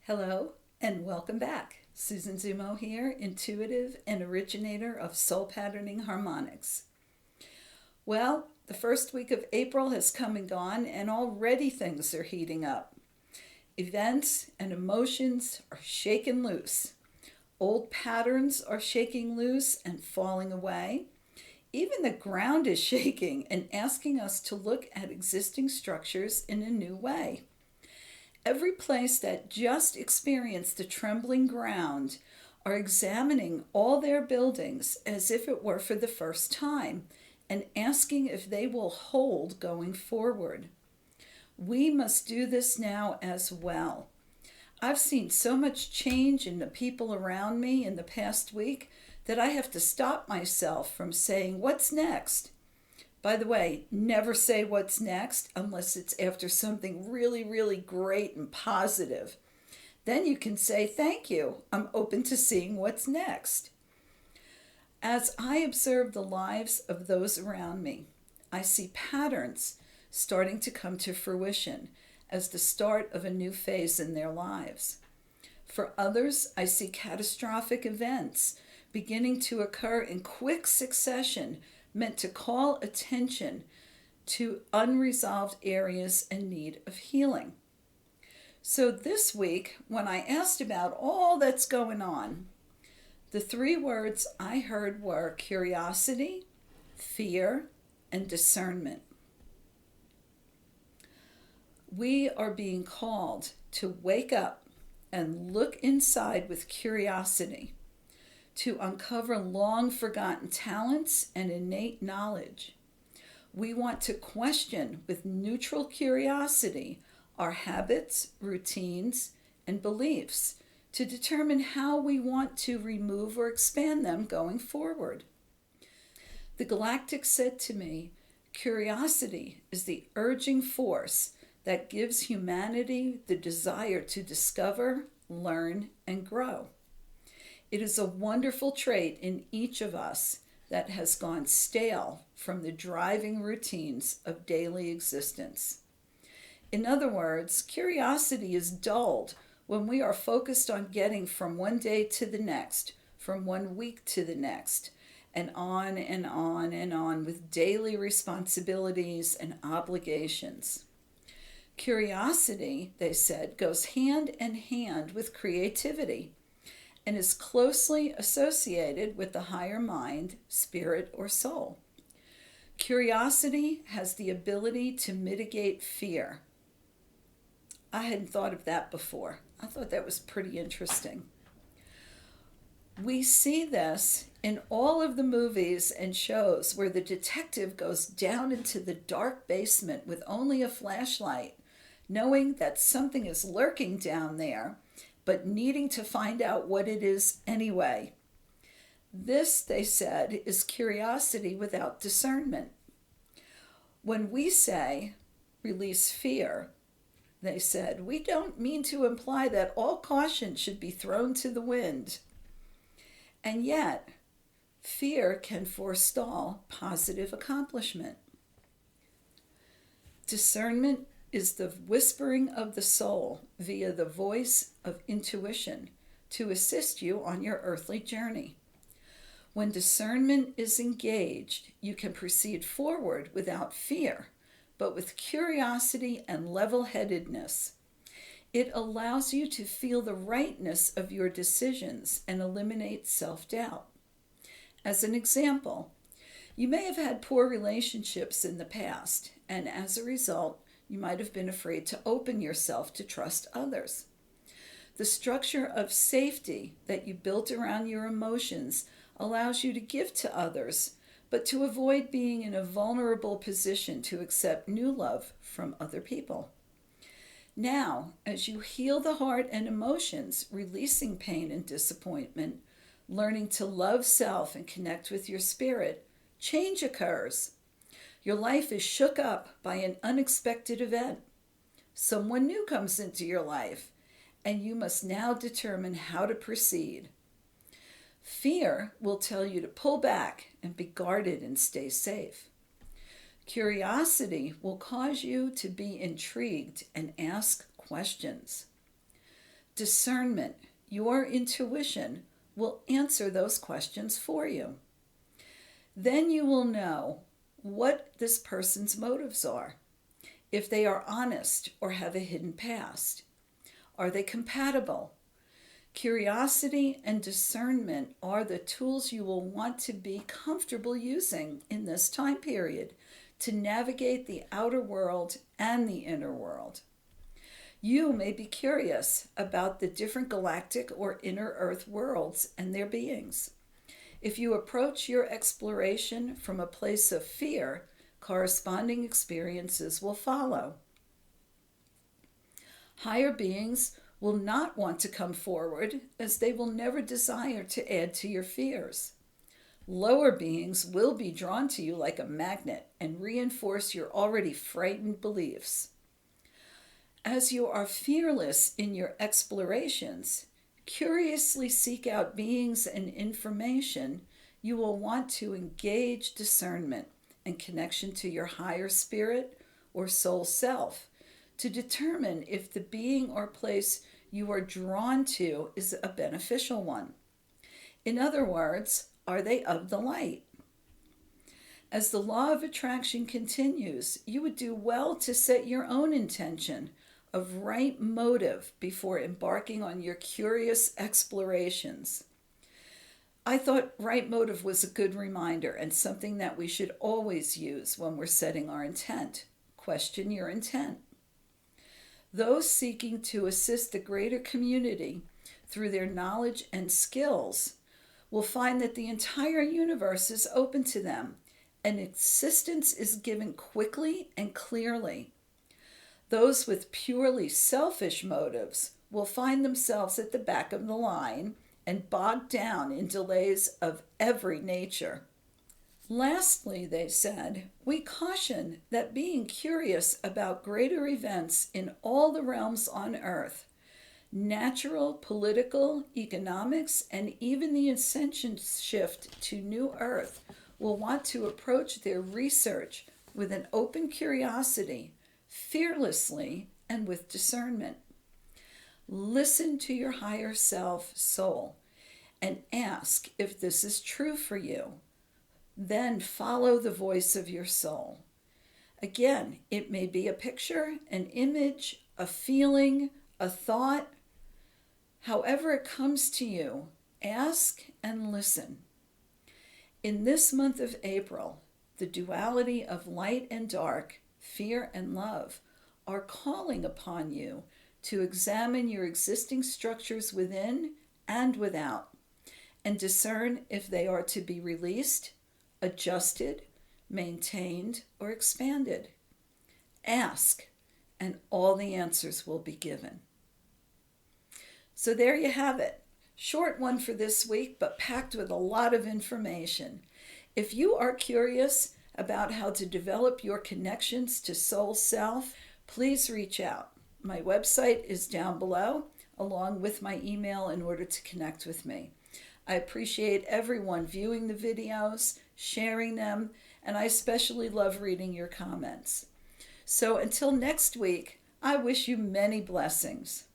Hello and welcome back. Susan Zumo here, intuitive and originator of soul patterning harmonics. Well, the first week of April has come and gone, and already things are heating up. Events and emotions are shaken loose. Old patterns are shaking loose and falling away. Even the ground is shaking and asking us to look at existing structures in a new way. Every place that just experienced the trembling ground are examining all their buildings as if it were for the first time and asking if they will hold going forward. We must do this now as well. I've seen so much change in the people around me in the past week that I have to stop myself from saying, "What's next?" By the way, never say what's next unless it's after something really, really great and positive. Then you can say, "Thank you, I'm open to seeing what's next." As I observe the lives of those around me, I see patterns starting to come to fruition as the start of a new phase in their lives. For others, I see catastrophic events beginning to occur in quick succession, meant to call attention to unresolved areas in need of healing. So this week, when I asked about all that's going on, the three words I heard were curiosity, fear, and discernment. We are being called to wake up and look inside with curiosity, to uncover long forgotten talents and innate knowledge. We want to question with neutral curiosity our habits, routines, and beliefs to determine how we want to remove or expand them going forward. The Galactics said to me, "Curiosity is the urging force that gives humanity the desire to discover, learn, and grow." It is a wonderful trait in each of us that has gone stale from the driving routines of daily existence. In other words, curiosity is dulled when we are focused on getting from one day to the next, from one week to the next, and on and on and on with daily responsibilities and obligations. Curiosity, they said, goes hand in hand with creativity and is closely associated with the higher mind, spirit, or soul. Curiosity has the ability to mitigate fear. I hadn't thought of that before. I thought that was pretty interesting. We see this in all of the movies and shows where the detective goes down into the dark basement with only a flashlight, knowing that something is lurking down there, but needing to find out what it is anyway. This, they said, is curiosity without discernment. When we say release fear, they said, we don't mean to imply that all caution should be thrown to the wind. And yet, fear can forestall positive accomplishment. Discernment is the whispering of the soul via the voice of intuition to assist you on your earthly journey. When discernment is engaged, you can proceed forward without fear, but with curiosity and level-headedness. It allows you to feel the rightness of your decisions and eliminate self-doubt. As an example, you may have had poor relationships in the past, and as a result, you might have been afraid to open yourself to trust others. The structure of safety that you built around your emotions allows you to give to others, but to avoid being in a vulnerable position to accept new love from other people. Now, as you heal the heart and emotions, releasing pain and disappointment, learning to love self and connect with your spirit, change occurs. Your life is shook up by an unexpected event. Someone new comes into your life, and you must now determine how to proceed. Fear will tell you to pull back and be guarded and stay safe. Curiosity will cause you to be intrigued and ask questions. Discernment, your intuition, will answer those questions for you. Then you will know what this person's motives are. If they are honest or have a hidden past. Are they compatible? Curiosity and discernment are the tools you will want to be comfortable using in this time period to navigate the outer world and the inner world. You may be curious about the different galactic or inner earth worlds and their beings. If you approach your exploration from a place of fear, corresponding experiences will follow. Higher beings will not want to come forward as they will never desire to add to your fears. Lower beings will be drawn to you like a magnet and reinforce your already frightened beliefs. As you are fearless in your explorations, curiously seek out beings and information, you will want to engage discernment and connection to your higher spirit or soul self to determine if the being or place you are drawn to is a beneficial one. In other words, are they of the light? As the law of attraction continues, you would do well to set your own intention of right motive before embarking on your curious explorations. I thought right motive was a good reminder and something that we should always use when we're setting our intent. Question your intent. Those seeking to assist the greater community through their knowledge and skills will find that the entire universe is open to them and assistance is given quickly and clearly. Those with purely selfish motives will find themselves at the back of the line and bogged down in delays of every nature. Lastly, they said, we caution that being curious about greater events in all the realms on earth, natural, political, economics, and even the ascension shift to new earth, will want to approach their research with an open curiosity, fearlessly, and with discernment. Listen to your higher self, soul, and ask if this is true for you. Then follow the voice of your soul. Again, it may be a picture, an image, a feeling, a thought. However it comes to you, ask and listen. In this month of April, the duality of light and dark, fear and love, are calling upon you to examine your existing structures within and without, and discern if they are to be released, adjusted, maintained, or expanded. Ask, and all the answers will be given. So there you have it. Short one for this week, but packed with a lot of information. If you are curious about how to develop your connections to soul self, please reach out. My website is down below, along with my email in order to connect with me. I appreciate everyone viewing the videos, sharing them, and I especially love reading your comments. So until next week, I wish you many blessings.